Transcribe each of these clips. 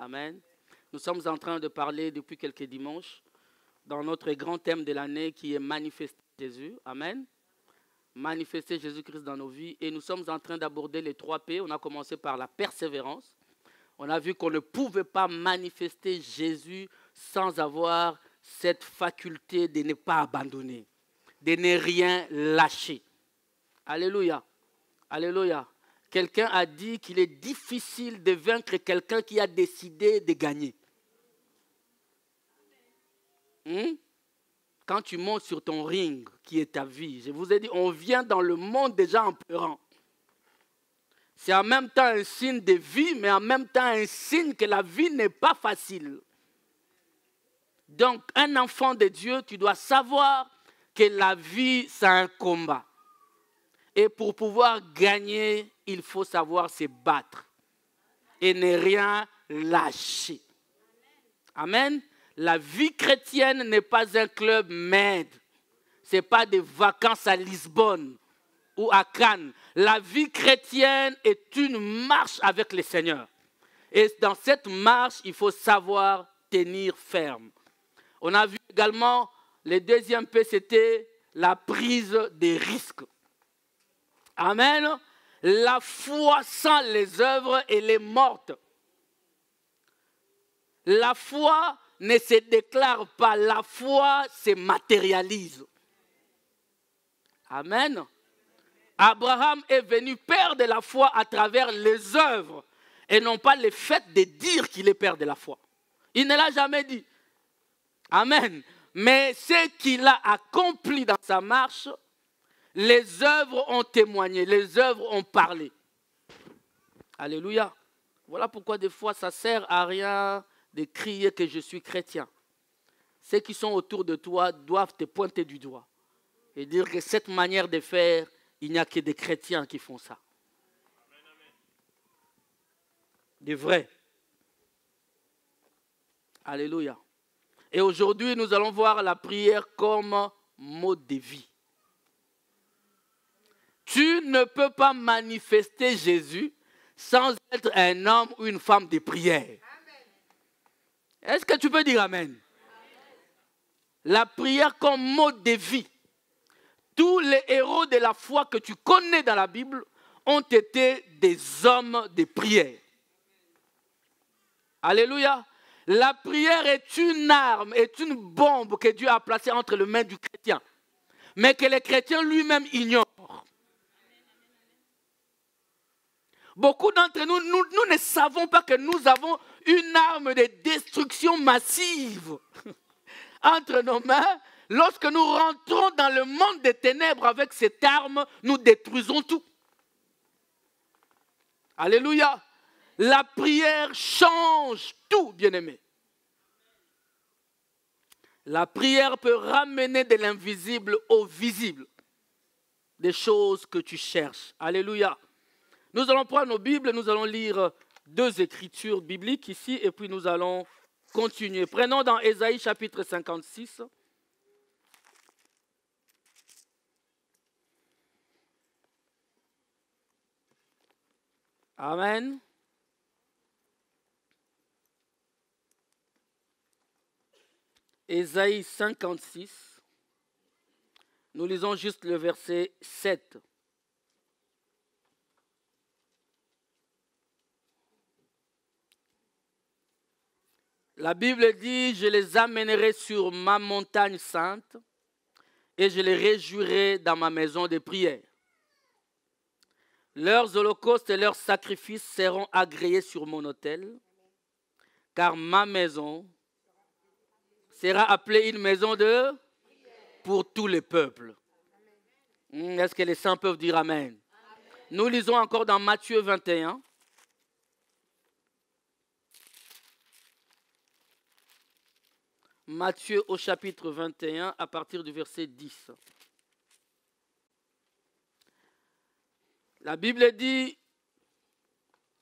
Amen. Nous sommes en train de parler depuis quelques dimanches dans notre grand thème de l'année qui est manifester Jésus. Amen. Manifester Jésus-Christ dans nos vies. Et nous sommes en train d'aborder les 3 P. On a commencé par la persévérance. On a vu qu'on ne pouvait pas manifester Jésus sans avoir cette faculté de ne pas abandonner, de ne rien lâcher. Alléluia. Alléluia. Quelqu'un a dit qu'il est difficile de vaincre quelqu'un qui a décidé de gagner. Quand tu montes sur ton ring, qui est ta vie, je vous ai dit, on vient dans le monde déjà en pleurant. C'est en même temps un signe de vie, mais en même temps un signe que la vie n'est pas facile. Donc, un enfant de Dieu, tu dois savoir que la vie, c'est un combat. Et pour pouvoir gagner, il faut savoir se battre et ne rien lâcher. Amen. La vie chrétienne n'est pas un club med. Ce n'est pas des vacances à Lisbonne ou à Cannes. La vie chrétienne est une marche avec le Seigneur. Et dans cette marche, il faut savoir tenir ferme. On a vu également, le deuxième P, c'était la prise des risques. Amen. La foi sans les œuvres, elle est morte. La foi ne se déclare pas, la foi se matérialise. Amen. Abraham est venu père de la foi à travers les œuvres et non pas le fait de dire qu'il est père de la foi. Il ne l'a jamais dit. Amen. Mais ce qu'il a accompli dans sa marche, les œuvres ont témoigné, les œuvres ont parlé. Alléluia. Voilà pourquoi des fois ça ne sert à rien de crier que je suis chrétien. Ceux qui sont autour de toi doivent te pointer du doigt et dire que cette manière de faire, il n'y a que des chrétiens qui font ça. Des vrais. Alléluia. Et aujourd'hui, nous allons voir la prière comme mode de vie. Tu ne peux pas manifester Jésus sans être un homme ou une femme de prière. Est-ce que tu peux dire amen? Amen. La prière comme mode de vie. Tous les héros de la foi que tu connais dans la Bible ont été des hommes de prière. Alléluia. La prière est une arme, est une bombe que Dieu a placée entre les mains du chrétien, mais que le chrétien lui-même ignore. Beaucoup d'entre nous, nous ne savons pas que nous avons une arme de destruction massive entre nos mains. Lorsque nous rentrons dans le monde des ténèbres avec cette arme, nous détruisons tout. Alléluia. La prière change tout, bien-aimé. La prière peut ramener de l'invisible au visible. Des choses que tu cherches. Alléluia. Nous allons prendre nos Bibles, nous allons lire 2 écritures bibliques ici et puis nous allons continuer. Prenons dans Ésaïe chapitre 56. Amen. Ésaïe 56. Nous lisons juste le verset 7. La Bible dit, je les amènerai sur ma montagne sainte et je les réjouirai dans ma maison de prière. Leurs holocaustes et leurs sacrifices seront agréés sur mon autel, car ma maison sera appelée une maison de pour tous les peuples. Est-ce que les saints peuvent dire amen? Nous lisons encore dans Matthieu 21. Matthieu au chapitre 21 à partir du verset 10. La Bible dit,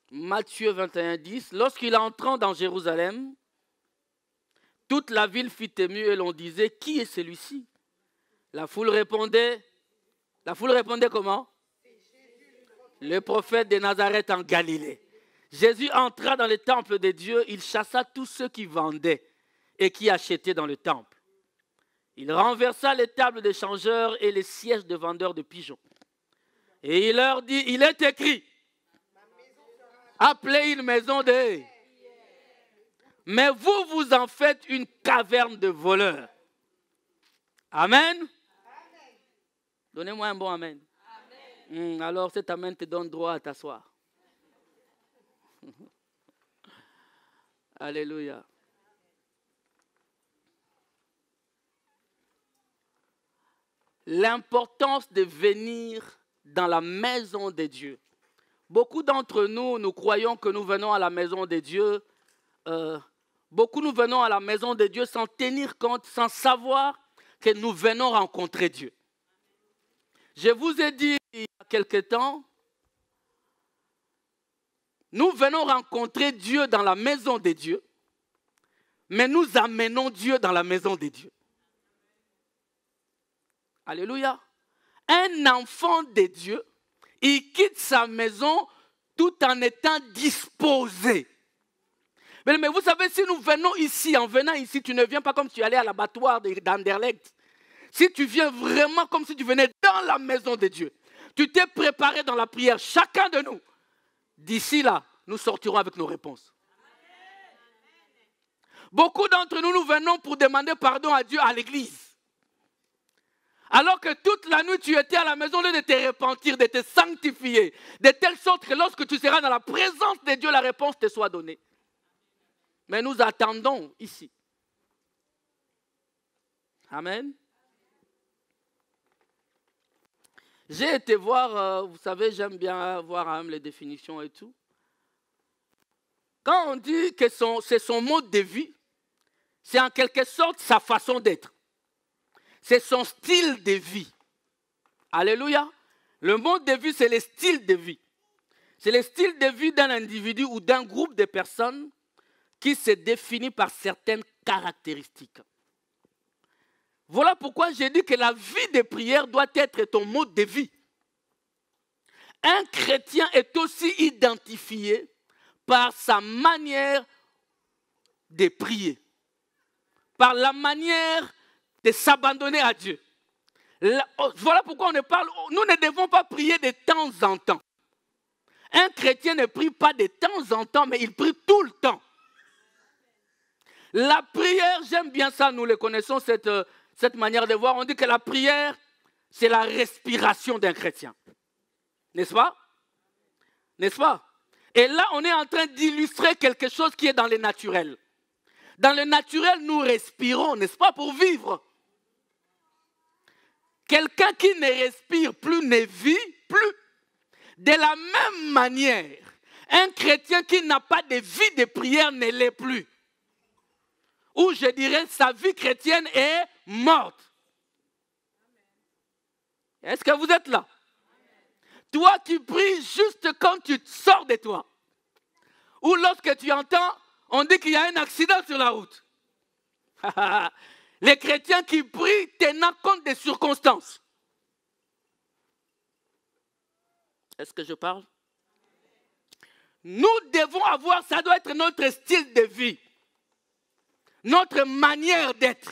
Matthieu 21, 10, lorsqu'il entrant dans Jérusalem, toute la ville fit émue et l'on disait, qui est celui-ci? La foule répondait comment? Le prophète de Nazareth en Galilée. Jésus entra dans le temple de Dieu, il chassa tous ceux qui vendaient et qui achetaient dans le temple. Il renversa les tables des changeurs et les sièges de vendeurs de pigeons. Et il leur dit, il est écrit, appelez une maison de... Mais vous, vous en faites une caverne de voleurs. Amen. Donnez-moi un bon amen. Alors cet amen te donne droit à t'asseoir. Alléluia. L'importance de venir dans la maison de Dieu. Beaucoup d'entre nous, nous croyons que nous venons à la maison de Dieu. Beaucoup nous venons à la maison de Dieu sans tenir compte, sans savoir que nous venons rencontrer Dieu. Je vous ai dit il y a quelque temps, nous venons rencontrer Dieu dans la maison de Dieu, mais nous amenons Dieu dans la maison de Dieu. Alléluia. Un enfant de Dieu, il quitte sa maison tout en étant disposé. Mais vous savez, si nous venons ici, en venant ici, tu ne viens pas comme si tu allais à l'abattoir d'Anderlecht. Si tu viens vraiment comme si tu venais dans la maison de Dieu, tu t'es préparé dans la prière, chacun de nous. D'ici là, nous sortirons avec nos réponses. Beaucoup d'entre nous, nous venons pour demander pardon à Dieu à l'église. Alors que toute la nuit, tu étais à la maison de te repentir, de te sanctifier, de telle sorte que lorsque tu seras dans la présence de Dieu, la réponse te soit donnée. Mais nous attendons ici. Amen. J'ai été voir, vous savez, j'aime bien voir les définitions et tout. Quand on dit que c'est son mode de vie, c'est en quelque sorte sa façon d'être. C'est son style de vie. Alléluia. Le mode de vie, c'est le style de vie. C'est le style de vie d'un individu ou d'un groupe de personnes qui se définit par certaines caractéristiques. Voilà pourquoi j'ai dit que la vie de prière doit être ton mode de vie. Un chrétien est aussi identifié par sa manière de prier, par la manière de s'abandonner à Dieu. Voilà pourquoi nous ne devons pas prier de temps en temps. Un chrétien ne prie pas de temps en temps, mais il prie tout le temps. La prière, j'aime bien ça, nous le connaissons, cette manière de voir. On dit que la prière, c'est la respiration d'un chrétien. N'est-ce pas? N'est-ce pas? Et là, on est en train d'illustrer quelque chose qui est dans le naturel. Dans le naturel, nous respirons, n'est-ce pas, pour vivre. Quelqu'un qui ne respire plus ne vit plus. De la même manière, un chrétien qui n'a pas de vie de prière ne l'est plus. Ou je dirais, sa vie chrétienne est morte. Est-ce que vous êtes là? Toi qui pries juste quand tu sors de toi. Ou lorsque tu entends, on dit qu'il y a un accident sur la route. Les chrétiens qui prient tenant compte des circonstances. Est-ce que je parle? Nous devons avoir, ça doit être notre style de vie. Notre manière d'être.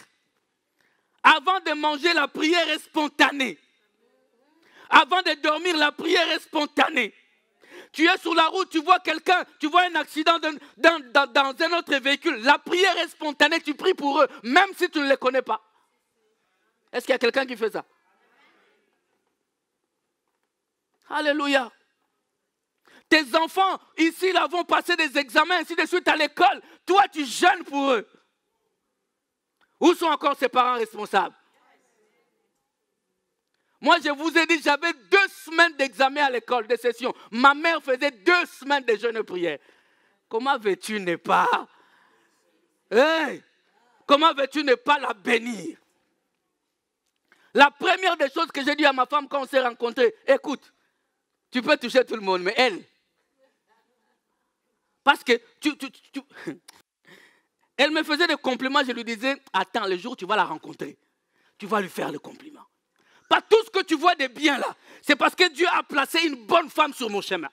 Avant de manger, la prière est spontanée. Avant de dormir, la prière est spontanée. Tu es sur la route, tu vois quelqu'un, tu vois un accident dans un autre véhicule. La prière est spontanée, tu pries pour eux, même si tu ne les connais pas. Est-ce qu'il y a quelqu'un qui fait ça? Alléluia. Tes enfants, ici, là, vont passer des examens, ainsi de suite à l'école. Toi, tu jeûnes pour eux. Où sont encore ses parents responsables? Moi, je vous ai dit, j'avais 2 semaines d'examen à l'école, de session. Ma mère faisait 2 semaines de jeûne et prière. Comment veux-tu ne pas? Hey, comment veux-tu ne pas la bénir? La première des choses que j'ai dit à ma femme quand on s'est rencontrés, écoute, tu peux toucher tout le monde, mais elle. Parce que elle me faisait des compliments, je lui disais, attends, le jour où tu vas la rencontrer, tu vas lui faire le compliment. Pas tout ce que tu vois de bien là, c'est parce que Dieu a placé une bonne femme sur mon chemin.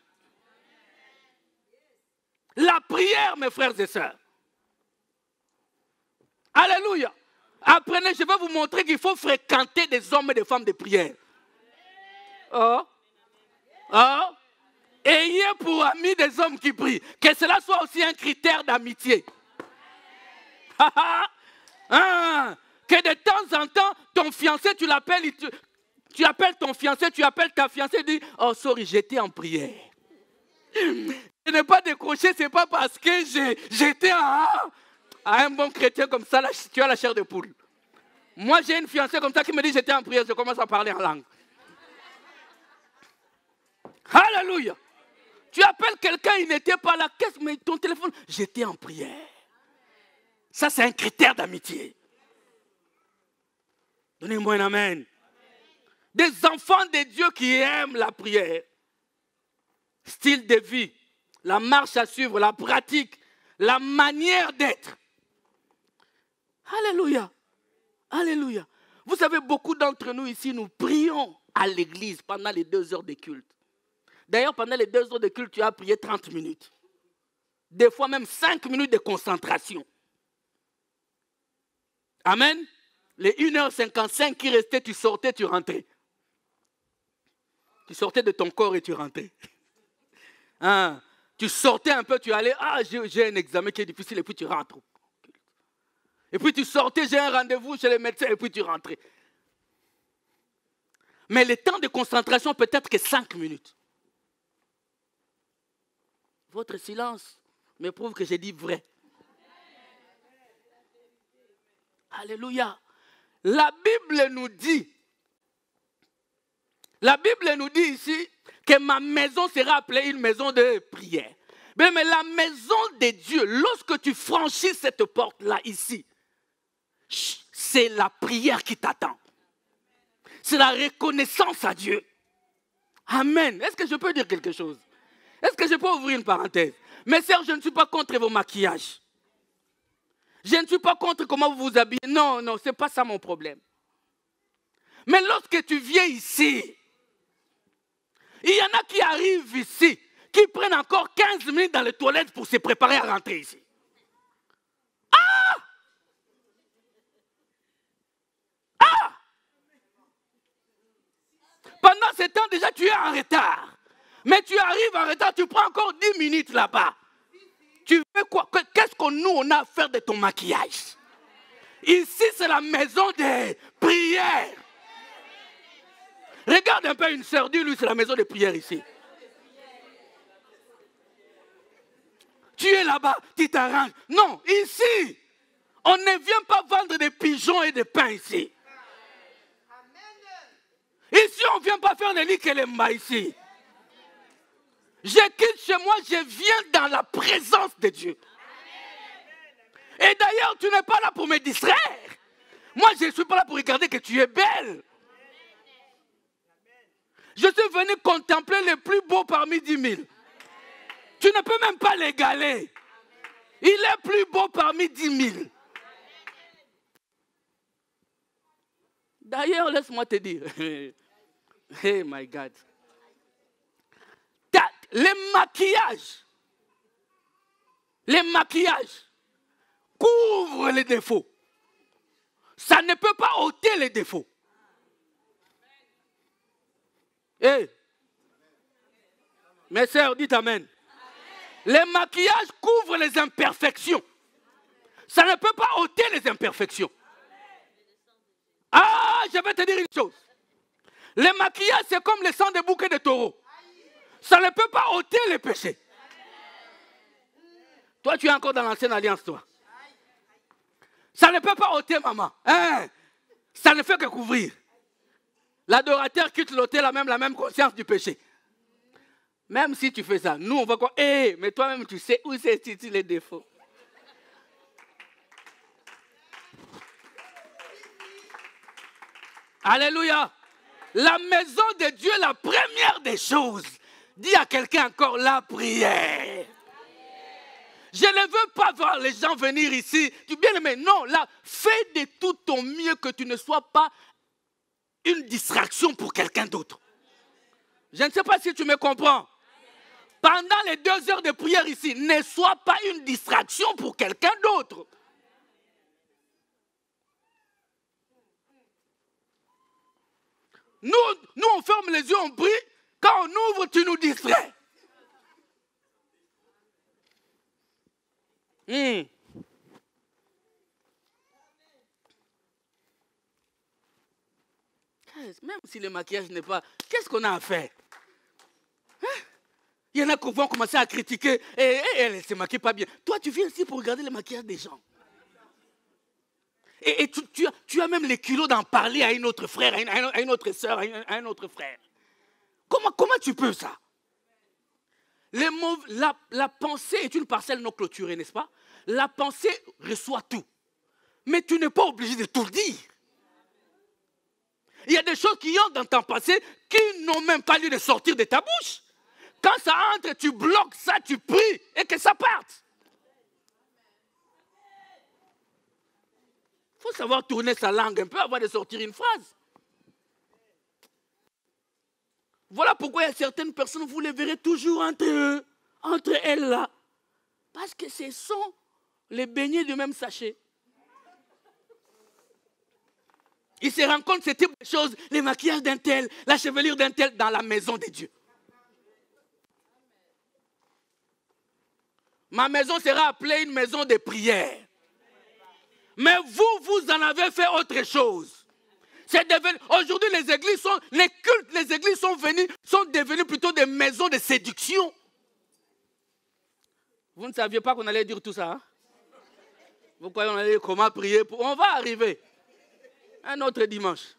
La prière, mes frères et sœurs. Alléluia. Apprenez, je vais vous montrer qu'il faut fréquenter des hommes et des femmes de prière. Oh. Oh. Ayez pour amis des hommes qui prient. Que cela soit aussi un critère d'amitié. Que de temps en temps, ton fiancé, tu l'appelles, tu appelles ton fiancé, tu appelles ta fiancée, tu dis, oh sorry, j'étais en prière. Je n'ai pas décroché, ce n'est pas parce que j'étais à un bon chrétien comme ça, là, tu as la chair de poule. Moi, j'ai une fiancée comme ça qui me dit, j'étais en prière, je commence à parler en langue. Alléluia. Tu appelles quelqu'un, il n'était pas là, mais ton téléphone, j'étais en prière. Ça, c'est un critère d'amitié. Donnez-moi un amen. Des enfants de Dieu qui aiment la prière. Style de vie, la marche à suivre, la pratique, la manière d'être. Alléluia. Alléluia. Vous savez, beaucoup d'entre nous ici, nous prions à l'église pendant les 2 heures de culte. D'ailleurs, pendant les 2 heures de culte, tu as prié 30 minutes. Des fois même 5 minutes de concentration. Amen. Les 1h55 qui restaient, tu sortais, tu rentrais. Tu sortais de ton corps et tu rentrais. Tu sortais un peu, tu allais, j'ai un examen qui est difficile, et puis tu rentres. Et puis tu sortais, j'ai un rendez-vous chez les médecins, et puis tu rentrais. Mais le temps de concentration peut être que 5 minutes. Votre silence me prouve que j'ai dit vrai. Alléluia. La Bible nous dit ici que ma maison sera appelée une maison de prière. Mais la maison de Dieu, lorsque tu franchis cette porte-là ici, c'est la prière qui t'attend. C'est la reconnaissance à Dieu. Amen. Est-ce que je peux dire quelque chose? Est-ce que je peux ouvrir une parenthèse? Mes sœurs, je ne suis pas contre vos maquillages. Je ne suis pas contre comment vous vous habillez. Non, ce n'est pas ça mon problème. Mais lorsque tu viens ici, il y en a qui arrivent ici, qui prennent encore 15 minutes dans les toilettes pour se préparer à rentrer ici. Pendant ce temps, déjà, tu es en retard. Mais tu arrives en retard, tu prends encore 10 minutes là-bas. Tu veux quoi? Qu'est-ce que nous, on a à faire de ton maquillage? Ici, c'est la maison des prières. Regarde un peu une sœur, dis-lui, c'est la maison des prières ici. Tu es là-bas, tu t'arranges. Non, ici, on ne vient pas vendre des pigeons et des pains ici. Ici, on ne vient pas faire des likelemba ici. Je quitte chez moi, je viens dans la présence de Dieu. Et d'ailleurs, tu n'es pas là pour me distraire. Moi, je ne suis pas là pour regarder que tu es belle. Je suis venu contempler les plus beaux parmi 10 000. Tu ne peux même pas l'égaler. Il est plus beau parmi 10 000. D'ailleurs, laisse-moi te dire. Hey my God. Les maquillages couvrent les défauts. Ça ne peut pas ôter les défauts. Hey. Mes sœurs, dites amen. Les maquillages couvrent les imperfections. Ça ne peut pas ôter les imperfections. Je vais te dire une chose. Les maquillages, c'est comme le sang des bouquets de taureaux. Ça ne peut pas ôter les péchés. Toi, tu es encore dans l'ancienne alliance, toi. Ça ne peut pas ôter, maman. Ça ne fait que couvrir. L'adorateur quitte l'autel a même la même conscience du péché. Même si tu fais ça, nous, on va quoi? Mais toi-même, tu sais où c'est les défauts. Alléluia. La maison de Dieu, la première des choses. Dis à quelqu'un encore, la prière. Je ne veux pas voir les gens venir ici. Tu bien aimé, non, là, fais de tout ton mieux que tu ne sois pas une distraction pour quelqu'un d'autre. Je ne sais pas si tu me comprends. pendant les 2 heures de prière ici, ne sois pas une distraction pour quelqu'un d'autre. Nous, on ferme les yeux, on prie. Quand on ouvre, tu nous distrais. Même si le maquillage n'est pas... Qu'est-ce qu'on a à faire? Il y en a qui vont commencer à critiquer. Et elle ne se maquille pas bien. Toi, tu viens ici pour regarder le maquillage des gens. Et tu as même les kilos d'en parler à une autre frère, à une autre soeur, à un autre frère. Comment tu peux ça? La pensée est une parcelle non clôturée, n'est-ce pas? La pensée reçoit tout. Mais tu n'es pas obligé de tout dire. Il y a des choses qui entrent dans ta pensée qui n'ont même pas lieu de sortir de ta bouche. Quand ça entre, tu bloques ça, tu pries et que ça parte. Il faut savoir tourner sa langue un peu avant de sortir une phrase. Voilà pourquoi il y a certaines personnes, vous les verrez toujours entre elles là. Parce que ce sont les beignets du même sachet. Ils se rendent compte de ce type de choses, les maquillages d'un tel, la chevelure d'un tel dans la maison de Dieu. Ma maison sera appelée une maison de prière. Mais vous en avez fait autre chose. Aujourd'hui, les cultes, les églises sont devenues plutôt des maisons de séduction. Vous ne saviez pas qu'on allait dire tout ça, hein? Vous croyez qu'on allait dire comment prier? On va arriver. Un autre dimanche.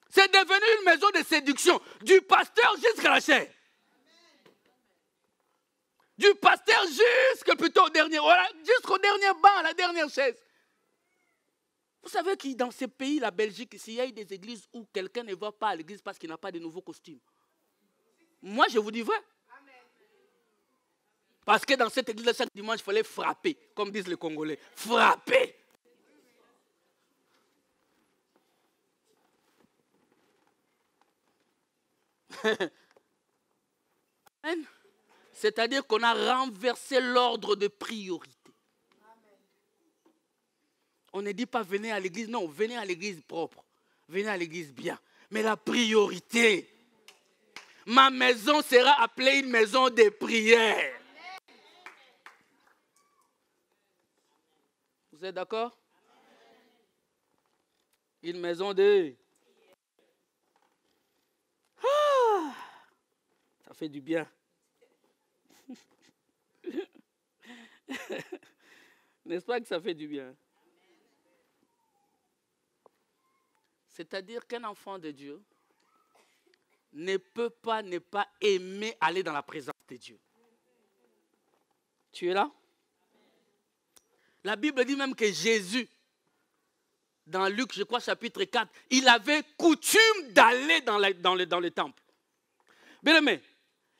C'est devenu une maison de séduction. Du pasteur jusqu'à la chair. Du pasteur jusqu'au dernier banc, à la dernière chaise. Vous savez que dans ces pays, la Belgique, s'il y a des églises où quelqu'un ne va pas à l'église parce qu'il n'a pas de nouveaux costumes. Moi, je vous dis vrai. Parce que dans cette église, chaque dimanche, il fallait frapper, comme disent les Congolais. Frapper. C'est-à-dire qu'on a renversé l'ordre de priorité. On ne dit pas venez à l'église, non, venez à l'église propre, venez à l'église bien. Mais la priorité, ma maison sera appelée une maison de prière. Vous êtes d'accord? Une maison de... Ah, ça fait du bien. N'est-ce pas que ça fait du bien? C'est-à-dire qu'un enfant de Dieu ne peut pas ne pas aimer aller dans la présence de Dieu. Tu es là? La Bible dit même que Jésus, dans Luc, je crois, chapitre 4, il avait coutume d'aller dans le temple. Bien aimé,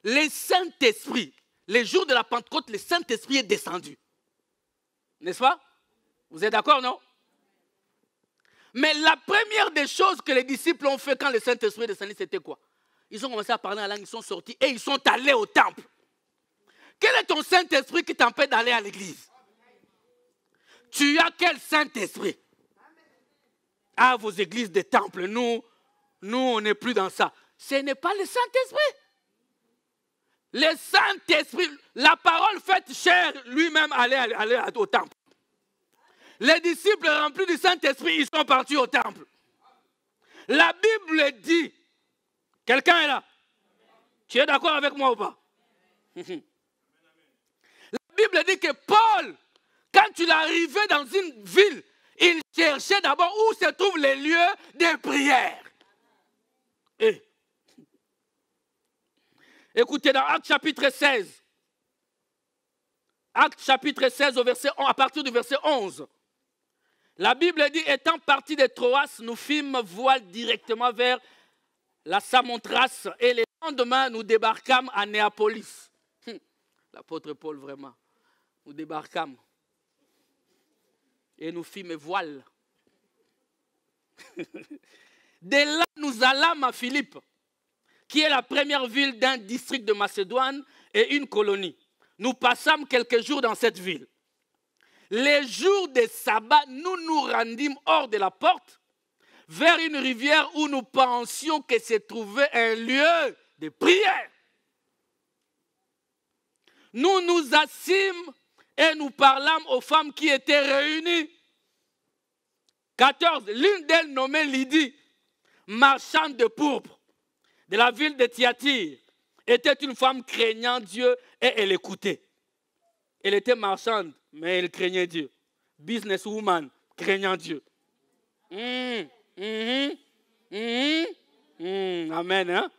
le Saint-Esprit, les jours de la Pentecôte, le Saint-Esprit est descendu. N'est-ce pas? Vous êtes d'accord, non? Mais la première des choses que les disciples ont fait quand le Saint-Esprit est descendu, c'était quoi? Ils ont commencé à parler en langue, ils sont sortis et ils sont allés au temple. Quel est ton Saint-Esprit qui t'empêche d'aller à l'église? Tu as quel Saint-Esprit? Ah, vos églises des temples, nous, on n'est plus dans ça. Ce n'est pas le Saint-Esprit. Le Saint-Esprit, la parole faite chair, lui-même allait au temple. Les disciples remplis du Saint-Esprit, ils sont partis au temple. La Bible dit, quelqu'un est là? Tu es d'accord avec moi ou pas? La Bible dit que Paul, quand il arrivait dans une ville, il cherchait d'abord où se trouvent les lieux de prière. Écoutez, dans Actes chapitre 16, Actes chapitre 16 à partir du verset 11, la Bible dit, étant partis de Troas, nous fîmes voile directement vers la Samothrace et le lendemain, nous débarquâmes à Néapolis. L'apôtre Paul, vraiment, nous débarquâmes et nous fîmes voile. De là, nous allâmes à Philippe, qui est la première ville d'un district de Macédoine et une colonie. Nous passâmes quelques jours dans cette ville. Les jours de sabbat, nous nous rendîmes hors de la porte, vers une rivière où nous pensions que se trouvait un lieu de prière. Nous nous assîmes et nous parlâmes aux femmes qui étaient réunies. 14. L'une d'elles, nommée Lydie, marchande de pourpre, de la ville de Thyatire, était une femme craignant Dieu et elle écoutait. Elle était marchande, mais elle craignait Dieu. Businesswoman, craignant Dieu. Amen. Hein?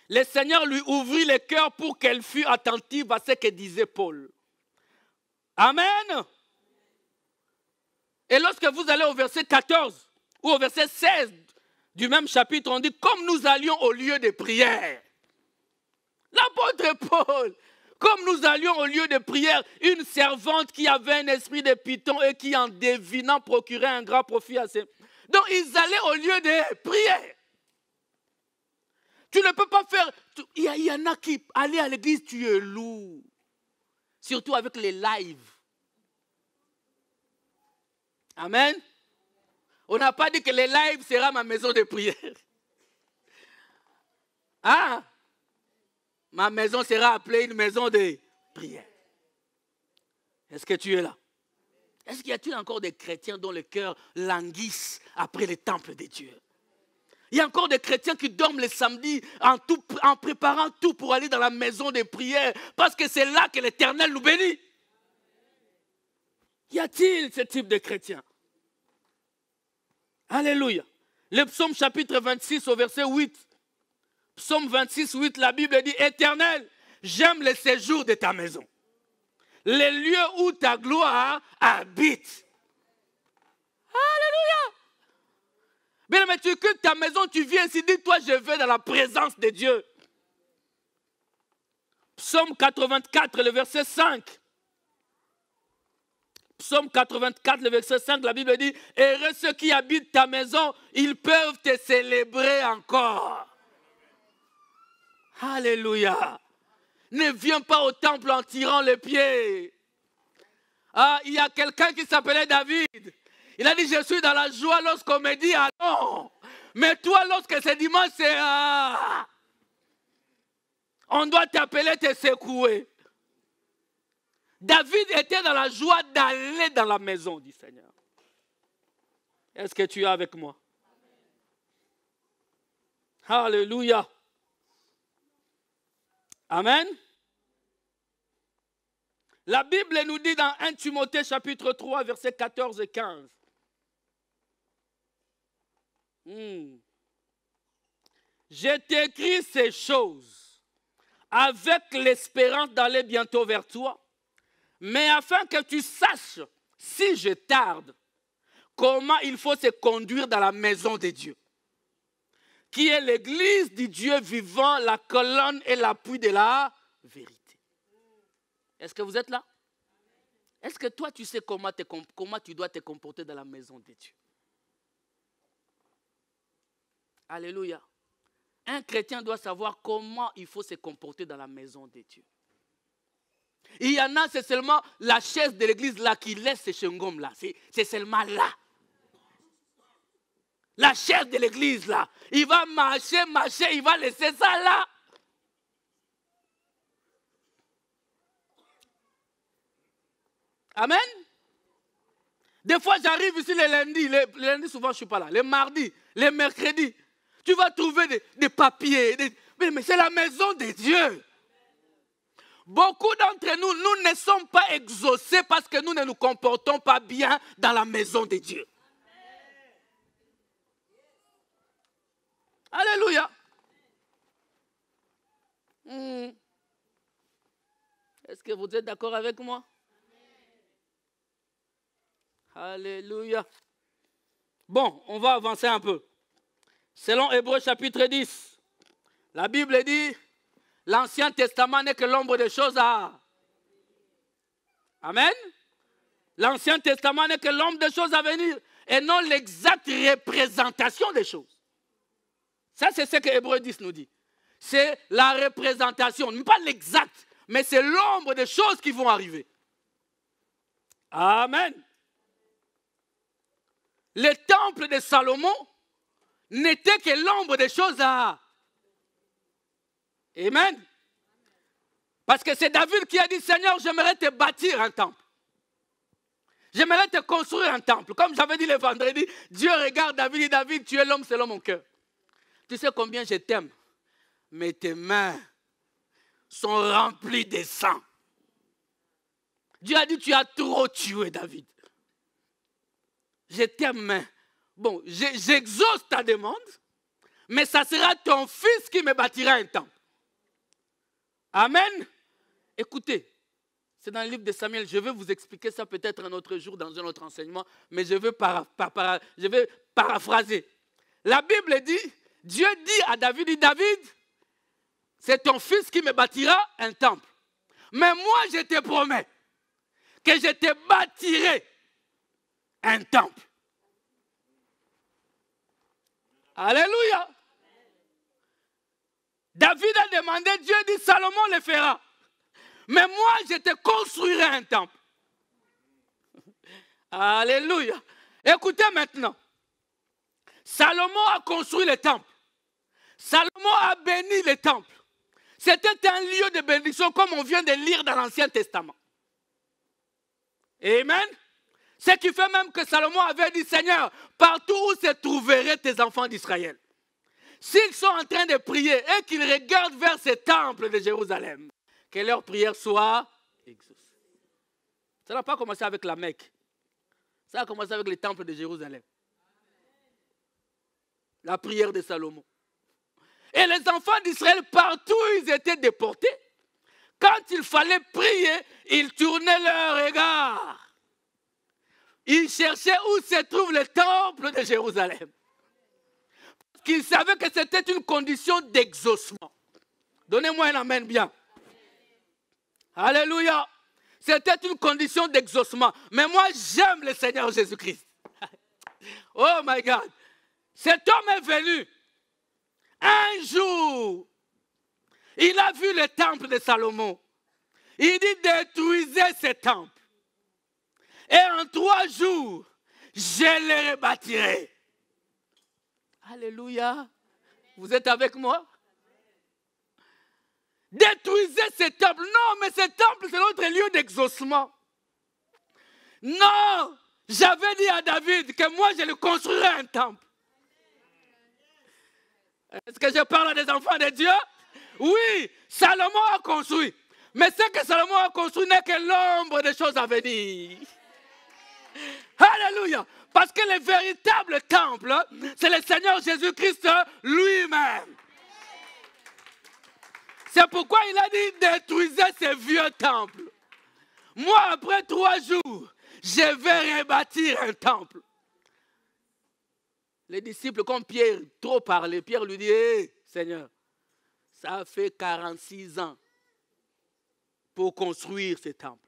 Le Seigneur lui ouvrit le cœur pour qu'elle fût attentive à ce que disait Paul. Amen. Et lorsque vous allez au verset 14 ou au verset 16 du même chapitre, on dit, comme nous allions au lieu de prière. L'apôtre Paul, comme nous allions au lieu de prière, une servante qui avait un esprit de python et qui en devinant procurait un grand profit à ses... Donc ils allaient au lieu de prière. Tu ne peux pas faire... Il y en a qui, aller à l'église, tu es lourd. Surtout avec les lives. Amen. On n'a pas dit que les lives sera ma maison de prière. Ah, ma maison sera appelée une maison de prière. Est-ce que tu es là? Est-ce qu'il y a-t-il encore des chrétiens dont le cœur languisse après les temples de Dieu? Il y a encore des chrétiens qui dorment les samedis en préparant tout pour aller dans la maison de prière parce que c'est là que l'Éternel nous bénit. Y a-t-il ce type de chrétiens? Alléluia. Le psaume chapitre 26 au verset 8. Psaume 26, 8, la Bible dit, Éternel, j'aime le séjour de ta maison. Les lieux où ta gloire habite. Alléluia. Bien, mais tu quittes ta maison, tu viens ici, dis-toi, je vais dans la présence de Dieu. Psaume 84, le verset 5. Psaume 84, le verset 5, la Bible dit, heureux ceux qui habitent ta maison, ils peuvent te célébrer encore. Alléluia. Ne viens pas au temple en tirant les pieds. Ah, il y a quelqu'un qui s'appelait David. Il a dit, je suis dans la joie lorsqu'on me dit, ah non. Mais toi, lorsque c'est dimanche, c'est ah. On doit t'appeler, te secouer. David était dans la joie d'aller dans la maison du Seigneur. Est-ce que tu es avec moi? Alléluia. Amen. La Bible nous dit dans 1 Timothée chapitre 3, versets 14 et 15. Je t'écris ces choses avec l'espérance d'aller bientôt vers toi, mais afin que tu saches, si je tarde, comment il faut se conduire dans la maison de Dieu, qui est l'église du Dieu vivant, la colonne et l'appui de la vérité. Est-ce que vous êtes là? Est-ce que toi, tu sais comment tu dois te comporter dans la maison de Dieu? Alléluia. Un chrétien doit savoir comment il faut se comporter dans la maison de Dieu. Il y en a, c'est seulement la chaise de l'église là qui laisse ces chewing-gums là. C'est seulement là. La chaise de l'église là. Il va marcher, il va laisser ça là. Amen. Des fois, j'arrive ici les lundis. Les lundis, souvent, je ne suis pas là. Les mardis, les mercredis. Tu vas trouver des papiers. Mais c'est la maison de Dieu. Beaucoup d'entre nous, nous ne sommes pas exaucés parce que nous ne nous comportons pas bien dans la maison de Dieu. Alléluia. Est-ce que vous êtes d'accord avec moi? Alléluia. Bon, on va avancer un peu. Selon Hébreux chapitre 10, la Bible dit, l'Ancien Testament n'est que l'ombre des choses à... Amen. L'Ancien Testament n'est que l'ombre des choses à venir et non l'exacte représentation des choses. Ça, c'est ce que Hébreux 10 nous dit. C'est la représentation, pas l'exact, mais c'est l'ombre des choses qui vont arriver. Amen. Le temple de Salomon n'était que l'ombre des choses à... Amen. Parce que c'est David qui a dit, Seigneur, j'aimerais te bâtir un temple. J'aimerais te construire un temple. Comme j'avais dit le vendredi, Dieu regarde David et dit, David, tu es l'homme selon mon cœur. Tu sais combien je t'aime, mais tes mains sont remplies de sang. Dieu a dit, tu as trop tué David. Je t'aime, mais bon, j'exauce ta demande, mais ça sera ton fils qui me bâtira un temple. Amen. Écoutez, c'est dans le livre de Samuel, je vais vous expliquer ça peut-être un autre jour dans un autre enseignement, mais je vais paraphraser. La Bible dit, Dieu dit à David, David, c'est ton fils qui me bâtira un temple. Mais moi, je te promets que je te bâtirai un temple. Alléluia. David a demandé, Dieu dit, Salomon le fera. Mais moi, je te construirai un temple. Alléluia. Écoutez maintenant. Salomon a construit le temple. Salomon a béni le temple. C'était un lieu de bénédiction comme on vient de lire dans l'Ancien Testament. Amen. Ce qui fait même que Salomon avait dit, Seigneur, partout où se trouveraient tes enfants d'Israël, s'ils sont en train de prier et qu'ils regardent vers ce temple de Jérusalem, que leur prière soit exaucée. Ça n'a pas commencé avec la Mecque. Ça a commencé avec le temple de Jérusalem. La prière de Salomon. Et les enfants d'Israël, partout où ils étaient déportés, quand il fallait prier, ils tournaient leur regard. Ils cherchaient où se trouve le temple de Jérusalem. Parce qu'ils savaient que c'était une condition d'exaucement. Donnez-moi un amen bien. Alléluia. C'était une condition d'exaucement. Mais moi, j'aime le Seigneur Jésus-Christ. Oh my God. Cet homme est venu. Un jour, il a vu le temple de Salomon. Il dit, détruisez ce temple. Et en 3 jours, je le rebâtirai. Alléluia. Vous êtes avec moi? Détruisez ce temple. Non, mais ce temple, c'est notre lieu d'exaucement. Non, j'avais dit à David que moi, je lui construirais un temple. Est-ce que je parle à des enfants de Dieu? Oui, Salomon a construit. Mais ce que Salomon a construit n'est que l'ombre des choses à venir. Alléluia. Parce que le véritable temple, c'est le Seigneur Jésus-Christ lui-même. C'est pourquoi il a dit détruisez ce vieux temple. Moi, après 3 jours, je vais rebâtir un temple. Les disciples, comme Pierre trop parlait, Pierre lui dit, hey, Seigneur, ça fait 46 ans pour construire ce temple.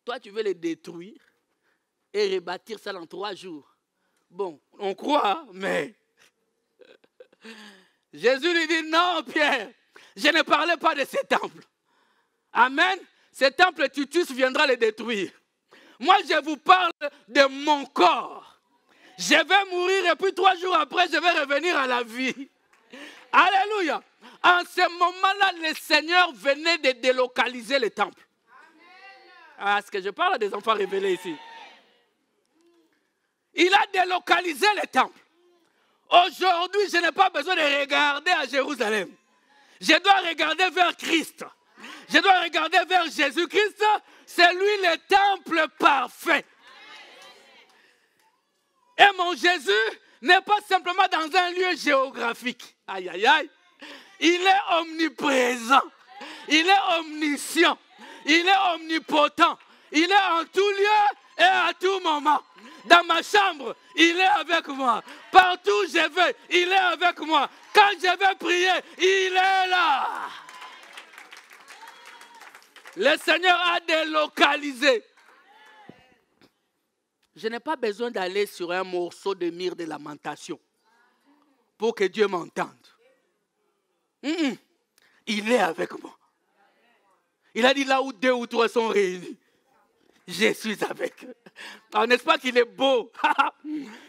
Toi, tu veux le détruire et rebâtir ça en 3 jours. Bon, on croit, mais Jésus lui dit, non, Pierre, je ne parlais pas de ce temple. Amen. Ce temple, Titus viendra le détruire. Moi, je vous parle de mon corps. Je vais mourir et puis 3 jours après, je vais revenir à la vie. Alléluia. En ce moment-là, le Seigneur venait de délocaliser le temple. Ah, est-ce que je parle à des enfants révélés ici? Il a délocalisé le temple. Aujourd'hui, je n'ai pas besoin de regarder à Jérusalem. Je dois regarder vers Christ. Je dois regarder vers Jésus-Christ. C'est lui le temple parfait. Et mon Jésus n'est pas simplement dans un lieu géographique. Aïe, aïe, aïe. Il est omniprésent. Il est omniscient. Il est omnipotent. Il est en tout lieu et à tout moment. Dans ma chambre, il est avec moi. Partout où je vais, il est avec moi. Quand je vais prier, il est là. Le Seigneur a délocalisé. Je n'ai pas besoin d'aller sur un morceau de myrrhe de lamentation pour que Dieu m'entende. Il est avec moi. Il a dit là où 2 ou 3 sont réunis, je suis avec eux. Alors, n'est-ce pas qu'il est beau?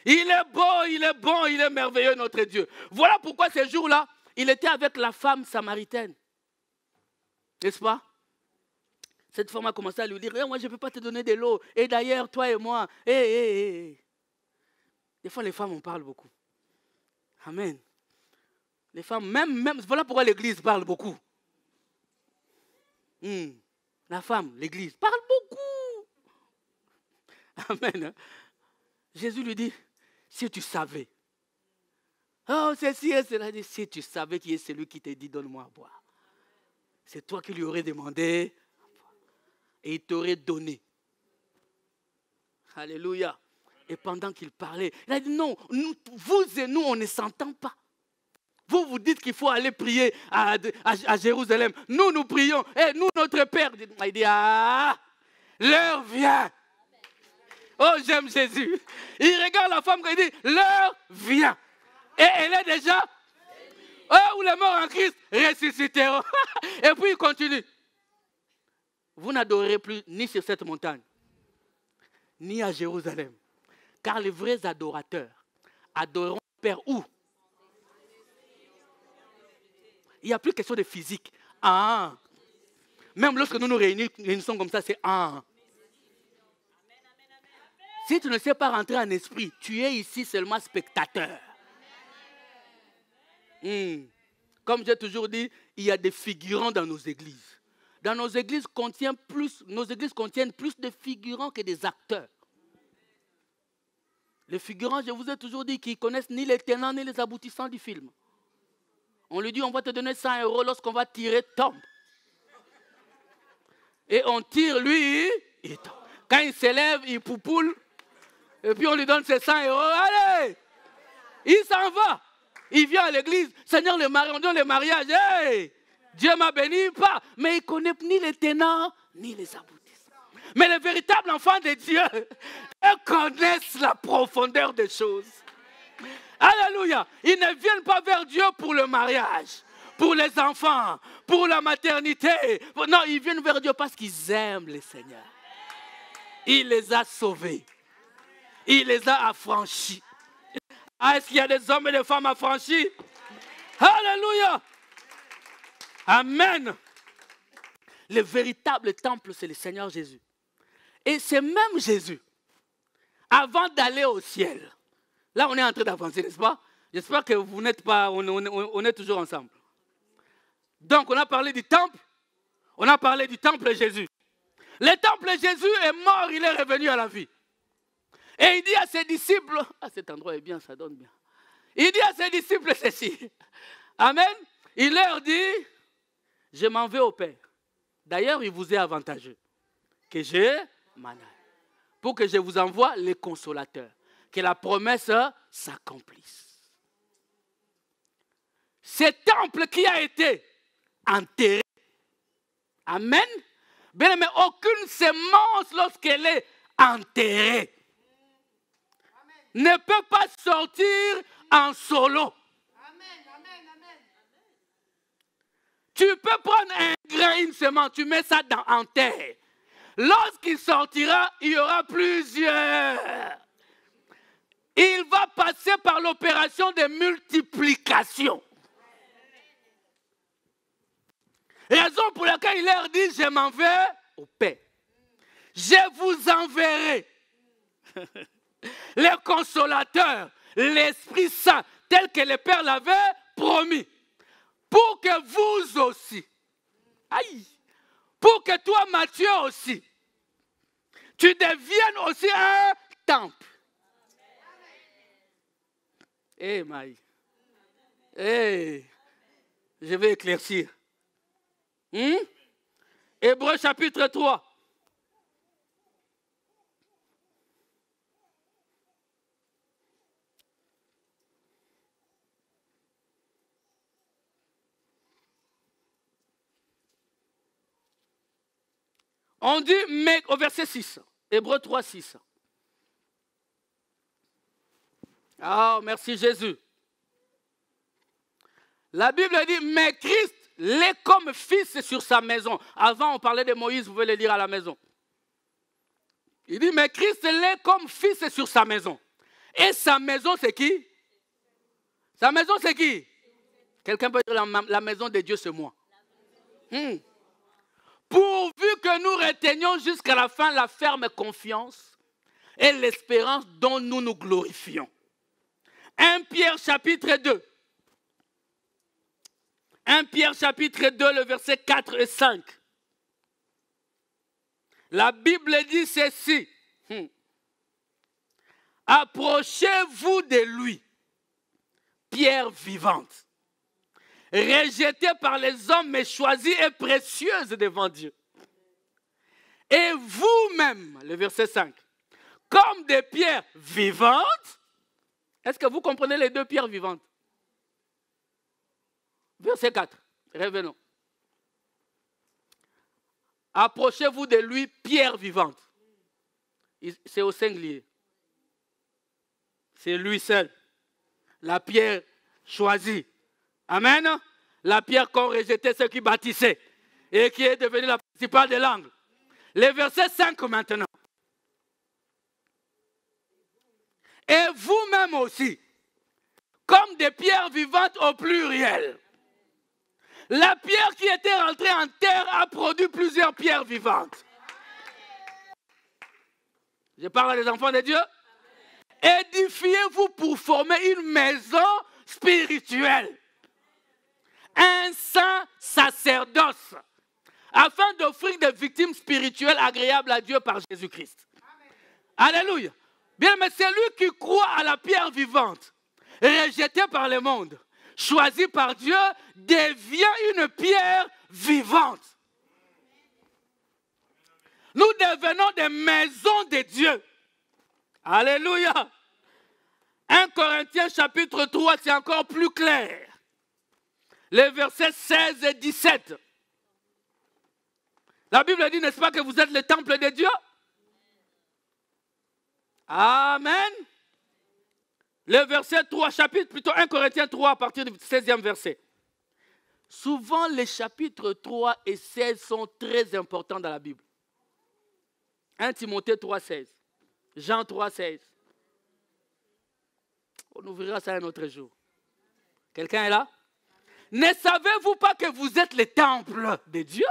Il est beau, il est bon, il est merveilleux, notre Dieu. Voilà pourquoi ces jours-là, il était avec la femme samaritaine. N'est-ce pas? Cette femme a commencé à lui dire, moi je ne peux pas te donner de l'eau. Et d'ailleurs, toi et moi, Des fois, les femmes, on parle beaucoup. Amen. Les femmes, même, voilà pourquoi l'église parle beaucoup. La femme, l'église, parle beaucoup. Amen. Jésus lui dit, si tu savais. Oh, ceci et cela. Dit, si tu savais qui est celui qui te dit, donne-moi à boire. C'est toi qui lui aurais demandé et il t'aurait donné. Alléluia. Et pendant qu'il parlait, il a dit, non, vous et nous, on ne s'entend pas. Vous, vous dites qu'il faut aller prier à Jérusalem. Nous, nous prions. Et nous, notre Père, il dit, l'heure vient. Oh, j'aime Jésus. Il regarde la femme et il dit, l'heure vient. Et elle est déjà, où les morts en Christ ressusciteront. Et puis il continue. Vous n'adorerez plus ni sur cette montagne, ni à Jérusalem. Car les vrais adorateurs adoreront le Père où? Il n'y a plus question de physique. Même lorsque nous nous réunissons comme ça, c'est Si tu ne sais pas rentrer en esprit, tu es ici seulement spectateur. Comme j'ai toujours dit, il y a des figurants dans nos églises. Nos églises contiennent plus de figurants que des acteurs. Les figurants, je vous ai toujours dit, qu'ils ne connaissent ni les tenants ni les aboutissants du film. On lui dit, on va te donner 100 € lorsqu'on va tirer, tombe. Et on tire, lui, il tombe. Quand il s'élève, il poupoule. Et puis on lui donne ses 100 €. Allez! Il s'en va. Il vient à l'église. Seigneur, on donne le mariage. Hey! Dieu m'a béni, pas. Mais il ne connaît ni les tenants, ni les aboutissants. Mais les véritables enfants de Dieu, ils connaissent la profondeur des choses. Alléluia. Ils ne viennent pas vers Dieu pour le mariage, pour les enfants, pour la maternité. Non, ils viennent vers Dieu parce qu'ils aiment le Seigneur. Il les a sauvés. Il les a affranchis. Est-ce qu'il y a des hommes et des femmes affranchis? Alléluia. Amen. Le véritable temple, c'est le Seigneur Jésus. Et c'est même Jésus, avant d'aller au ciel. Là, on est en train d'avancer, n'est-ce pas? J'espère que vous n'êtes pas, on est toujours ensemble. Donc, on a parlé du temple. On a parlé du temple Jésus. Le temple Jésus est mort, il est revenu à la vie. Et il dit à ses disciples, cet endroit est bien, ça donne bien. Il dit à ses disciples ceci. Amen. Il leur dit, je m'en vais au Père. D'ailleurs, il vous est avantageux que je m'en aille. Pour que je vous envoie les consolateurs. Que la promesse s'accomplisse. Ce temple qui a été enterré. Amen. Bien, mais aucune semence, lorsqu'elle est enterrée, ne peut pas sortir en solo. Tu peux prendre un grain, une semence, tu mets ça en terre. Lorsqu'il sortira, il y aura plusieurs. Il va passer par l'opération de multiplication. Raison pour laquelle il leur dit, je m'en vais au Père. Je vous enverrai le consolateur, l'Esprit Saint, tel que le Père l'avait promis. Pour que vous aussi, pour que toi, Matthieu aussi, tu deviennes aussi un temple. Maï. Je vais éclaircir. Hébreux chapitre 3. On dit, mais au verset 6, Hébreux 3, 6. Ah, merci Jésus. La Bible dit, mais Christ l'est comme fils sur sa maison. Avant, on parlait de Moïse, vous pouvez le lire à la maison. Il dit, mais Christ l'est comme fils sur sa maison. Et sa maison, c'est qui? Sa maison, c'est qui? Quelqu'un peut dire, la maison de Dieu, c'est moi. Pourvu que nous retenions jusqu'à la fin la ferme confiance et l'espérance dont nous nous glorifions. 1 Pierre chapitre 2. 1 Pierre chapitre 2, le verset 4 et 5. La Bible dit ceci. Approchez-vous de lui, pierre vivante, rejetée par les hommes mais choisie et précieuse devant Dieu. Et vous-même, le verset 5, comme des pierres vivantes. Est-ce que vous comprenez les deux pierres vivantes? Verset 4, revenons. Approchez-vous de lui, pierre vivante. C'est au singulier. C'est lui seul. La pierre choisie. Amen. La pierre qu'ont rejeté ceux qui bâtissaient et qui est devenue la principale de l'angle. Le verset 5 maintenant. Et vous-même aussi, comme des pierres vivantes au pluriel. La pierre qui était rentrée en terre a produit plusieurs pierres vivantes. Je parle des enfants de Dieu. Édifiez-vous pour former une maison spirituelle. Un saint sacerdoce. Afin d'offrir des victimes spirituelles agréables à Dieu par Jésus-Christ. Alléluia. Bien, mais celui qui croit à la pierre vivante, rejeté par le monde, choisi par Dieu, devient une pierre vivante. Nous devenons des maisons de Dieu. Alléluia. 1 Corinthiens chapitre 3, c'est encore plus clair. Les versets 16 et 17. La Bible dit, n'est-ce pas, que vous êtes le temple de Dieu? Amen. Le verset 3, chapitre, plutôt 1 Corinthiens 3, à partir du 16e verset. Souvent, les chapitres 3 et 16 sont très importants dans la Bible. 1 Timothée 3, 16. Jean 3, 16. On ouvrira ça un autre jour. Quelqu'un est là? Ne savez-vous pas que vous êtes le temple de Dieu?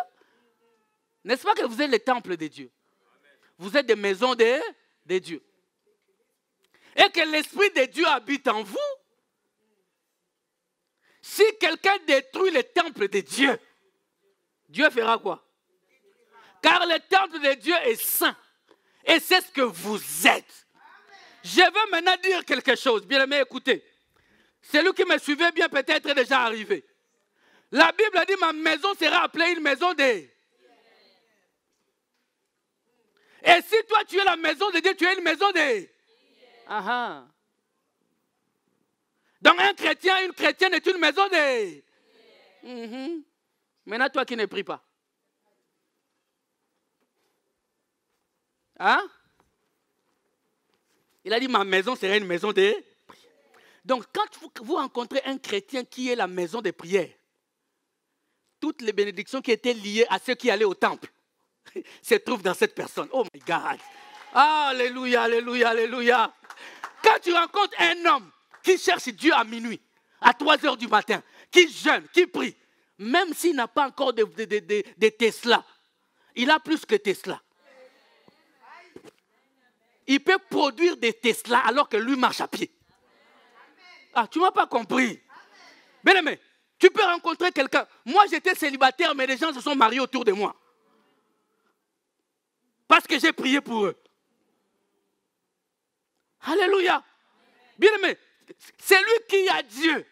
N'est-ce pas que vous êtes le temple de Dieu? Vous êtes des maisons de Dieu. Et que l'Esprit de Dieu habite en vous. Si quelqu'un détruit le temple de Dieu, Dieu fera quoi? Car le temple de Dieu est saint. Et c'est ce que vous êtes. Je veux maintenant dire quelque chose. Bien aimé, écoutez. Celui qui me suivait bien peut-être est déjà arrivé. La Bible a dit, ma maison sera appelée une maison de... Et si toi tu es la maison de Dieu, tu es une maison de... Ah. Donc un chrétien, une chrétienne est une maison de... Maintenant toi qui ne pries pas. Hein? Il a dit, ma maison serait une maison de... Donc quand vous rencontrez un chrétien qui est la maison de prière, toutes les bénédictions qui étaient liées à ceux qui allaient au temple se trouvent dans cette personne. Oh my God. Alléluia, alléluia, alléluia. Quand tu rencontres un homme qui cherche Dieu à minuit, à 3 heures du matin, qui jeûne, qui prie, même s'il n'a pas encore de Tesla, il a plus que Tesla. Il peut produire des Tesla alors que lui marche à pied. Ah, tu ne m'as pas compris. Bien aimé, tu peux rencontrer quelqu'un. Moi, j'étais célibataire, mais les gens se sont mariés autour de moi. Parce que j'ai prié pour eux. Alléluia. Bien aimé, celui qui a Dieu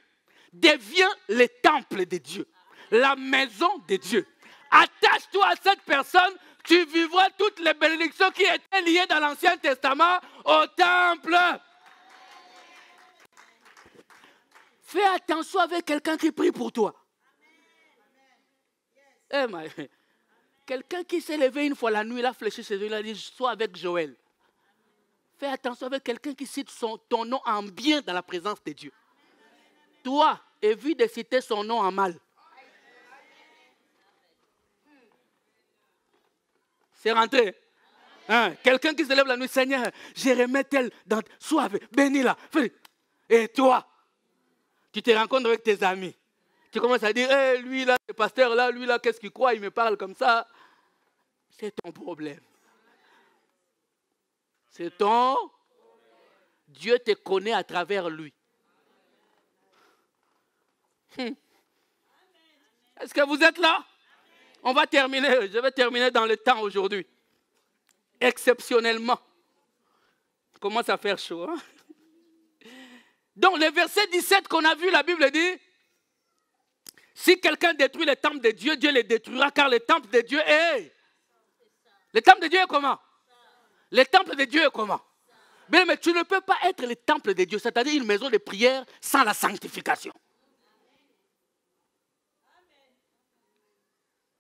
devient le temple de Dieu. La maison de Dieu. Attache-toi à cette personne, tu vivras toutes les bénédictions qui étaient liées dans l'Ancien Testament au temple. Fais attention avec quelqu'un qui prie pour toi. Quelqu'un qui s'est levé une fois la nuit, il a fléchi chez lui, il a dit, sois avec Joël. Fais attention avec quelqu'un qui cite ton nom en bien dans la présence de Dieu. toi, évite de citer son nom en mal. C'est rentré. Hein? Quelqu'un qui se lève la nuit, Seigneur, je remets tel dans... Sois bénis-la. Et toi, tu te rencontres avec tes amis. Tu commences à dire, hey, lui là, ce pasteur là, lui là, qu'est-ce qu'il croit, il me parle comme ça. C'est ton problème. C'est ton... Dieu te connaît à travers lui. Est-ce que vous êtes là? On va terminer, je vais terminer dans le temps aujourd'hui. Exceptionnellement. Il commence à faire chaud. Hein? Donc le verset 17 qu'on a vu, la Bible dit, si quelqu'un détruit le temple de Dieu, Dieu le détruira, car le temple de Dieu est... Le temple de Dieu est comment? Le temple de Dieu est comment? Bien, mais tu ne peux pas être le temple de Dieu, c'est-à-dire une maison de prière sans la sanctification.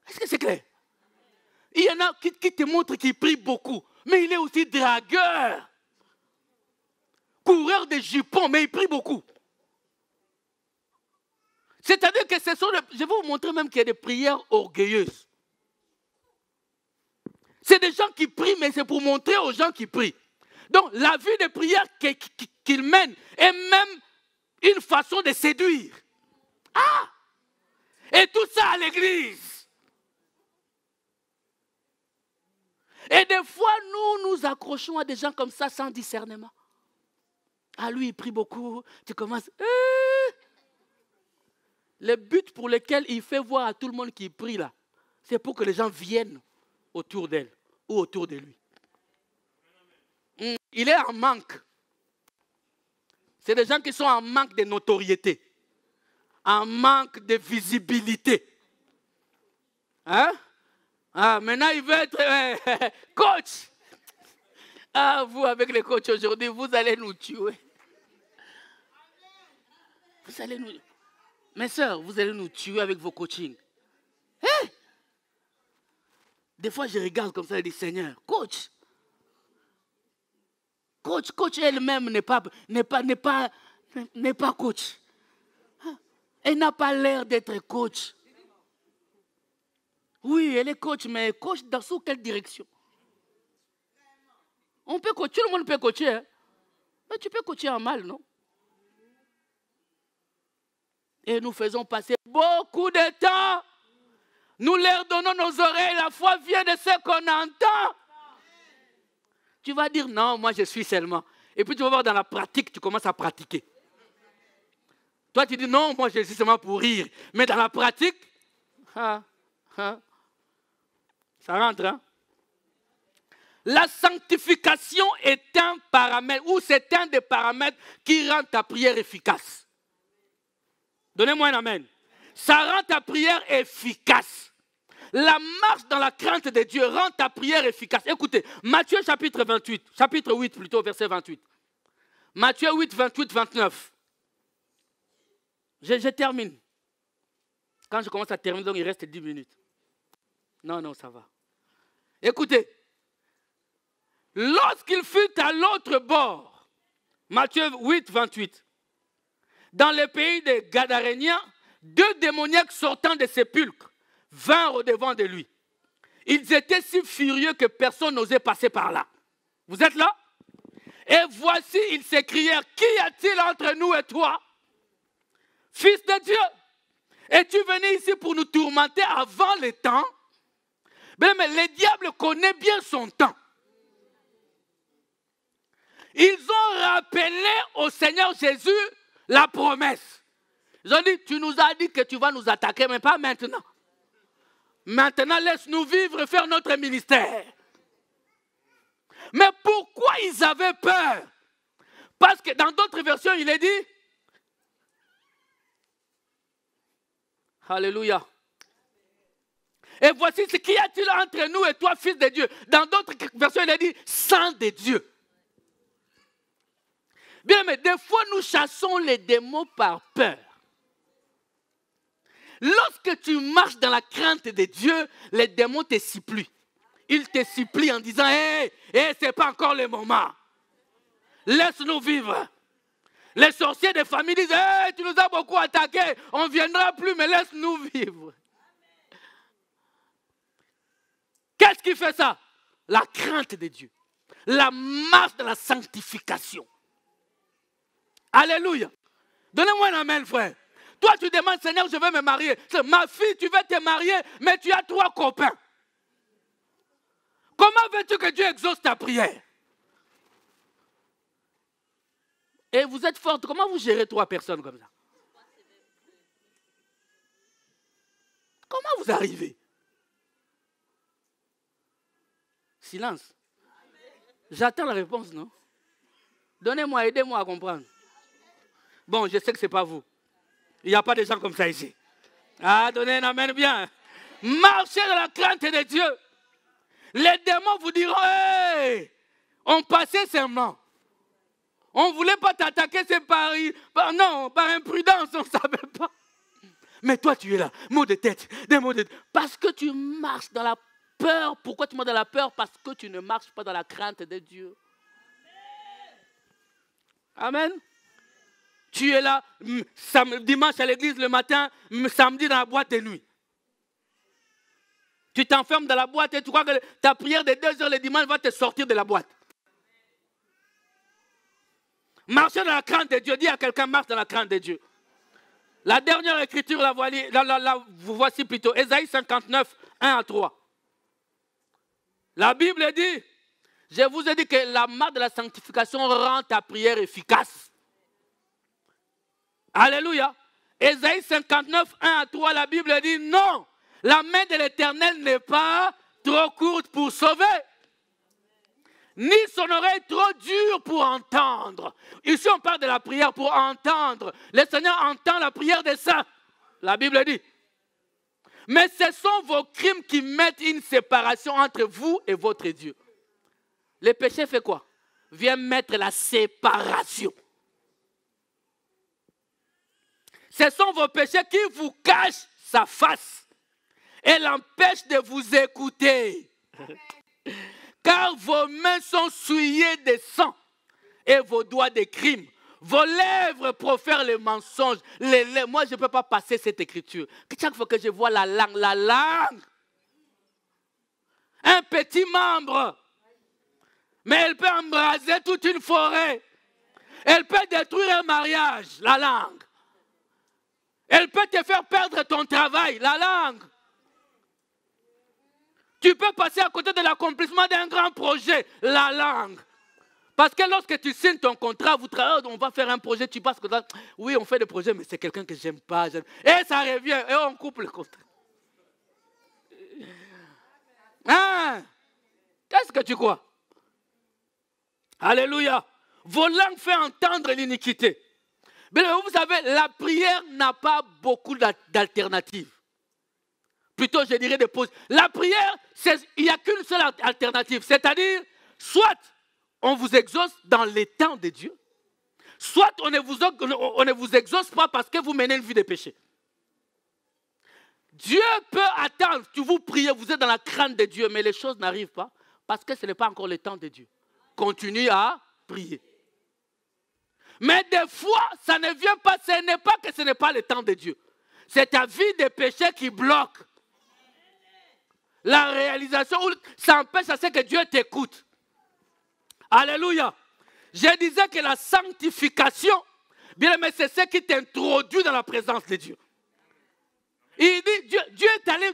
Est-ce que c'est clair? Il y en a qui te montrent qu'il prie beaucoup, mais il est aussi dragueur, coureur de jupons, mais il prie beaucoup. C'est-à-dire que ce sont je vais vous montrer même qu'il y a des prières orgueilleuses. C'est des gens qui prient, mais c'est pour montrer aux gens qui prient. Donc, la vie de prière qu'il mène est même une façon de séduire. Ah! Et tout ça à l'église. Et des fois, nous nous accrochons à des gens comme ça sans discernement. Ah, lui, il prie beaucoup. Tu commences... Le but pour lequel il fait voir à tout le monde qu'il prie là, c'est pour que les gens viennent autour d'elle ou autour de lui. Il est en manque. C'est des gens qui sont en manque de notoriété, en manque de visibilité. Hein? Ah, maintenant, il veut être coach. Ah, vous, avec les coachs aujourd'hui, vous allez nous tuer. Vous allez nous... Mes sœurs, vous allez nous tuer avec vos coachings. Hein? Des fois, je regarde comme ça et dis, Seigneur, coach. Coach elle-même n'est pas coach. Elle n'a pas l'air d'être coach. Oui, elle est coach, mais coach sous quelle direction? On peut coacher, tout le monde peut coacher. Hein? Mais tu peux coacher en mal, non? Et nous faisons passer beaucoup de temps. Nous leur donnons nos oreilles. La foi vient de ce qu'on entend. Tu vas dire, non, moi je suis seulement. Et puis tu vas voir dans la pratique, tu commences à pratiquer. Toi tu dis, non, moi je suis seulement pour rire. Mais dans la pratique, ça rentre. Hein? La sanctification est un paramètre, ou c'est un des paramètres qui rend ta prière efficace. Donnez-moi un amen. Ça rend ta prière efficace. La marche dans la crainte de Dieu rend ta prière efficace. Écoutez, Matthieu chapitre 8 plutôt, verset 28. Matthieu 8, 28, 29. Je termine. Quand je commence à terminer, donc il reste 10 minutes. Non, ça va. Écoutez, lorsqu'il fut à l'autre bord, Matthieu 8, 28, dans le pays des Gadaréniens, 2 démoniaques sortant des sépulcres vinrent au-devant de lui. Ils étaient si furieux que personne n'osait passer par là. Vous êtes là? Et voici, ils s'écrièrent, qui y a-t-il entre nous et toi, Fils de Dieu? Es-tu venu ici pour nous tourmenter avant le temps? Mais le diable connaît bien son temps. Ils ont rappelé au Seigneur Jésus la promesse. Ils ont dit, tu nous as dit que tu vas nous attaquer, mais pas maintenant. Maintenant, laisse-nous vivre et faire notre ministère. Mais pourquoi ils avaient peur? Parce que dans d'autres versions, il est dit, alléluia. Et voici ce qu'il y a-t-il entre nous et toi, fils de Dieu. Dans d'autres versions, il est dit, sang de Dieu. Bien, mais des fois, nous chassons les démons par peur. Lorsque tu marches dans la crainte de Dieu, les démons te supplient. Ils te supplient en disant, ce n'est pas encore le moment. Laisse-nous vivre. Les sorciers des familles disent, hey, tu nous as beaucoup attaqués, on ne viendra plus, mais laisse-nous vivre. Qu'est-ce qui fait ça? La crainte de Dieu. La marche de la sanctification. Alléluia. Donnez-moi un amen, frère. Toi, tu demandes, Seigneur, je veux me marier. Ma fille, tu veux te marier, mais tu as 3 copains. Comment veux-tu que Dieu exauce ta prière? Et vous êtes forte. Comment vous gérez 3 personnes comme ça? Comment vous arrivez? Silence. J'attends la réponse, non? Donnez-moi, aidez-moi à comprendre. Bon, je sais que ce n'est pas vous. Il n'y a pas de gens comme ça ici. Ah, donnez un amen bien. Marchez dans la crainte de Dieu. Les démons vous diront, hey, on passait seulement. On ne voulait pas t'attaquer, c'est par imprudence, on ne savait pas. Mais toi, tu es là, maux de tête, des maux de tête. Parce que tu marches dans la peur. Pourquoi tu marches dans la peur? Parce que tu ne marches pas dans la crainte de Dieu. Amen. Tu es là, dimanche à l'église le matin, samedi dans la boîte de nuit. Tu t'enfermes dans la boîte et tu crois que ta prière de 2 heures le dimanche va te sortir de la boîte. Marcher dans la crainte de Dieu. Dis à quelqu'un, marche dans la crainte de Dieu. La dernière écriture, vous voici plutôt. Ésaïe 59, 1 à 3. La Bible dit, je vous ai dit que la marche de la sanctification rend ta prière efficace. Alléluia. Ésaïe 59, 1 à 3, la Bible dit, non, la main de l'Éternel n'est pas trop courte pour sauver, ni son oreille trop dure pour entendre. Ici, on parle de la prière pour entendre. Le Seigneur entend la prière des saints. La Bible dit. Mais ce sont vos crimes qui mettent une séparation entre vous et votre Dieu. Le péché fait quoi? Vient mettre la séparation. Ce sont vos péchés qui vous cachent sa face et l'empêchent de vous écouter. Car vos mains sont souillées de sang et vos doigts de crime. Vos lèvres profèrent les mensonges. Moi, je ne peux pas passer cette écriture. Chaque fois que je vois la langue, un petit membre, mais elle peut embraser toute une forêt. Elle peut détruire un mariage, la langue. Elle peut te faire perdre ton travail, la langue. Tu peux passer à côté de l'accomplissement d'un grand projet, la langue. Parce que lorsque tu signes ton contrat, vous travaillez, on va faire un projet, tu passes comme ça. Oui, on fait des projets, mais c'est quelqu'un que j'aime pas. Et ça revient, et on coupe le contrat. Hein? Qu'est-ce que tu crois? Alléluia. Vos langues font entendre l'iniquité. Mais vous savez, la prière n'a pas beaucoup d'alternatives. Plutôt, je dirais des pauses. La prière, il n'y a qu'une seule alternative. C'est-à-dire, soit on vous exauce dans les temps de Dieu, soit on ne vous exauce pas parce que vous menez une vie de péché. Dieu peut attendre que vous priez, vous êtes dans la crainte de Dieu, mais les choses n'arrivent pas parce que ce n'est pas encore le temps de Dieu. Continue à prier. Mais des fois, ça ne vient pas, ce n'est pas que ce n'est pas le temps de Dieu. C'est ta vie de péché qui bloque la réalisation, ça empêche à ce que Dieu t'écoute. Alléluia. Je disais que la sanctification, bien aimé, c'est ce qui t'introduit dans la présence de Dieu. Il dit, Dieu est allé,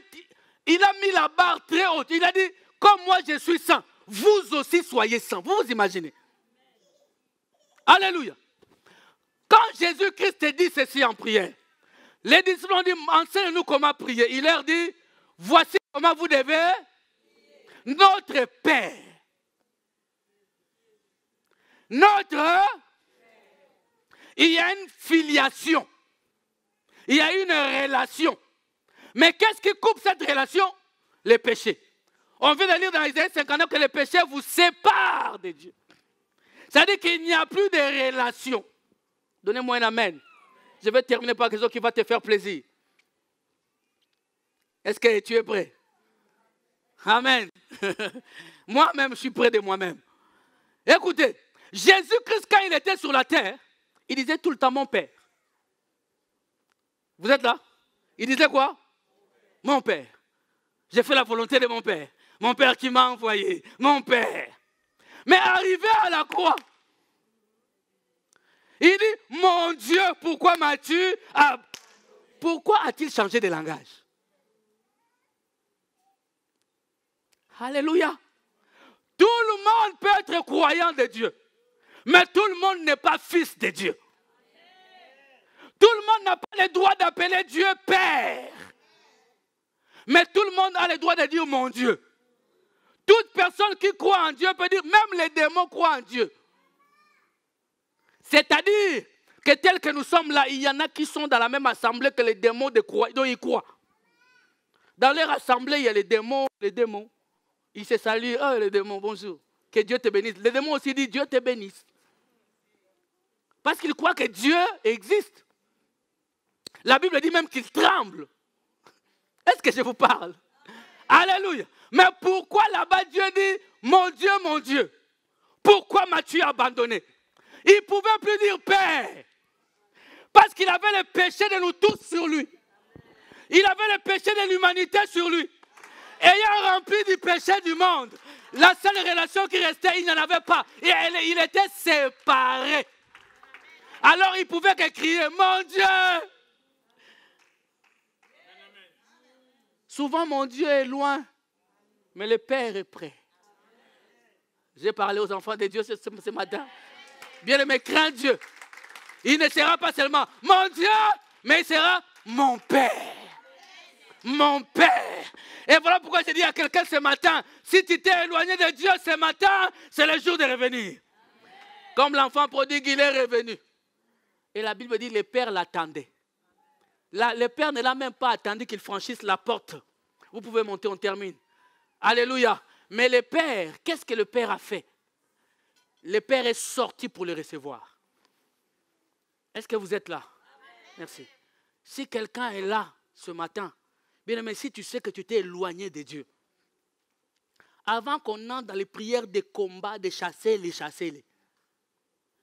il a mis la barre très haute. Il a dit, comme moi je suis saint, vous aussi soyez saints. Vous vous imaginez? Alléluia. Quand Jésus-Christ dit ceci en prière, les disciples ont dit, enseigne-nous comment prier. Il leur dit, voici comment vous devez. Notre Père. Il y a une filiation. Il y a une relation. Mais qu'est-ce qui coupe cette relation? Les péchés. On vient de lire dans Isaïe 59 que les péchés vous séparent de Dieu. C'est-à-dire qu'il n'y a plus de relation. Donnez-moi un amen. Je vais terminer par quelque chose qui va te faire plaisir. Est-ce que tu es prêt? Amen. Moi-même, je suis près de moi-même. Écoutez, Jésus-Christ, quand il était sur la terre, Il disait tout le temps mon père. Vous êtes là? Il disait quoi? Mon père. J'ai fait la volonté de mon père. Mon père qui m'a envoyé. Mon père. Mais arrivé à la croix, il dit, mon Dieu, pourquoi m'as-tu... Pourquoi a-t-il changé de langage? Alléluia. Tout le monde peut être croyant de Dieu. Mais tout le monde n'est pas fils de Dieu. Tout le monde n'a pas le droit d'appeler Dieu Père. Mais tout le monde a le droit de dire mon Dieu. Toute personne qui croit en Dieu peut dire, même les démons croient en Dieu. C'est-à-dire que tel que nous sommes là, il y en a qui sont dans la même assemblée que les démons dont ils croient. Dans leur assemblée, il y a les démons. Ils se saluent, oh les démons, bonjour. Que Dieu te bénisse. Les démons aussi disent, Dieu te bénisse. Parce qu'ils croient que Dieu existe. La Bible dit même qu'ils tremblent. Est-ce que je vous parle? Alléluia. Mais pourquoi là-bas Dieu dit, mon Dieu, pourquoi m'as-tu abandonné? Il ne pouvait plus dire Père. Parce qu'il avait le péché de nous tous sur lui. Il avait le péché de l'humanité sur lui. Ayant rempli du péché du monde, la seule relation qui restait, il n'en avait pas. Et il était séparé. Alors il pouvait que crier, mon Dieu. Souvent mon Dieu est loin, mais le Père est près. J'ai parlé aux enfants de Dieu ce matin. Bien-aimé, crains Dieu. Il ne sera pas seulement mon Dieu, mais il sera mon Père. Mon Père. Et voilà pourquoi je dis à quelqu'un ce matin, si tu t'es éloigné de Dieu ce matin, c'est le jour de revenir. Comme l'enfant prodigue, il est revenu. Et la Bible dit, le Père l'attendait. Le Père ne l'a même pas attendu qu'il franchisse la porte. Vous pouvez monter, on termine. Alléluia. Mais le Père, qu'est-ce que le Père a fait? Le Père est sorti pour le recevoir. Est-ce que vous êtes là? Merci. Si quelqu'un est là ce matin, bien aimé, si tu sais que tu t'es éloigné de Dieu, avant qu'on entre dans les prières de combat, de chasser-les,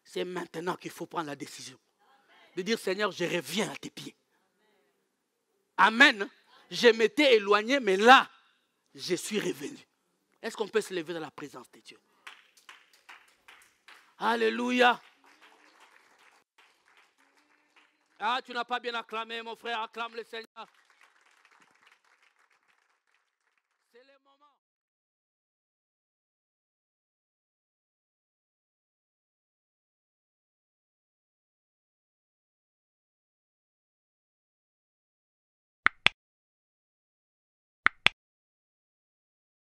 c'est maintenant qu'il faut prendre la décision. De dire, Seigneur, je reviens à tes pieds. Amen. Je m'étais éloigné, mais là, je suis revenu. Est-ce qu'on peut se lever dans la présence de Dieu? Alléluia. Ah, tu n'as pas bien acclamé, mon frère, acclame le Seigneur.